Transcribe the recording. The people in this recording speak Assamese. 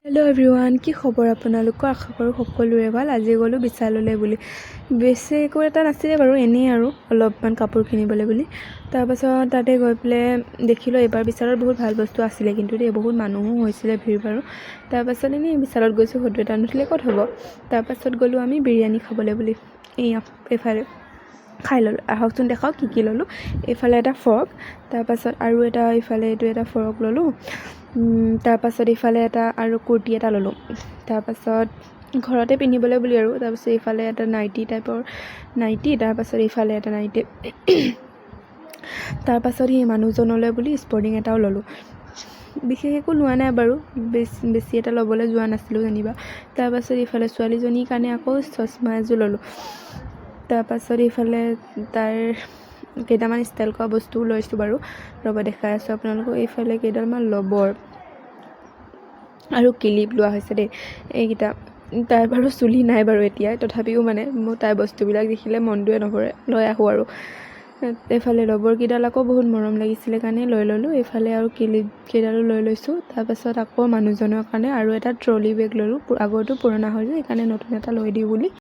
হেল্ল' এভৰিৱান, কি খবৰ আপোনালোকৰ? আশা কৰোঁ সকলোৰে ভাল। আজি গ'লোঁ বিশাললৈ বুলি। বেছি একো এটা নাছিলে বাৰু, এনেই আৰু অলপমান কাপোৰ কিনিবলৈ বুলি। তাৰপাছত তাতে গৈ পেলাই দেখিলোঁ এইবাৰ বিশালত বহুত ভাল বস্তু আছিলে, কিন্তু বহুত মানুহো হৈছিলে, ভিৰ বাৰু। তাৰপাছত এনেই বিশালত গৈছোঁ, ফটো এটা নুঠিলে ক'ত হ'ব। তাৰপাছত গ'লোঁ আমি বিৰিয়ানী খাবলৈ বুলি। এইফালে খাই ল'লোঁ। আহকচোন দেখাওক কি ল'লোঁ। এইফালে এটা ফ্ৰক, তাৰপাছত আৰু এটা এইফালে এইটো এটা ফ্ৰক ল'লোঁ। তাৰপাছত ইফালে এটা আৰু কুৰ্তি এটা ল'লোঁ। তাৰপাছত ঘৰতে পিন্ধিবলৈ বুলি আৰু। তাৰপাছত ইফালে এটা নাইটি টাইপৰ নাইটি, তাৰপাছত ইফালে এটা নাইটি। তাৰপাছত সেই মানুহজনলৈ বুলি স্পৰ্টিং এটাও ল'লোঁ। বিশেষ একো লোৱা নাই বাৰু, বেছি এটা ল'বলৈ যোৱা নাছিলোঁ যেনিবা। তাৰপাছত ইফালে ছোৱালীজনীৰ কাৰণে আকৌ চশমা এযোৰ ল'লোঁ। তাৰপাছত ইফালে তাইৰ কেইটামান ষ্টাইল কৰা বস্তুও লৈছোঁ বাৰু, ৰ'ব দেখাই আছোঁ আপোনালোকক। এইফালে কেইডালমান ল'বৰ আৰু ক্লিপ লোৱা হৈছে দেই, এইকেইটা। তাইৰ বাৰু চুলি নাই বাৰু এতিয়া, তথাপিও মানে মোৰ তাইৰ বস্তুবিলাক দেখিলে মনটোৱে নভৰে, লৈ আহোঁ আৰু। এইফালে ৰবৰকেইডাল আকৌ বহুত মৰম লাগিছিলে কাৰণে লৈ ল'লোঁ। এইফালে আৰু ক্লিপ কেইডালো লৈ লৈছোঁ। তাৰপাছত আকৌ মানুহজনৰ কাৰণে আৰু এটা ট্ৰলি বেগ ল'লোঁ। আগৰটো পুৰণা হৈ যায়, সেইকাৰণে নতুন এটা লৈ দিওঁ বুলি।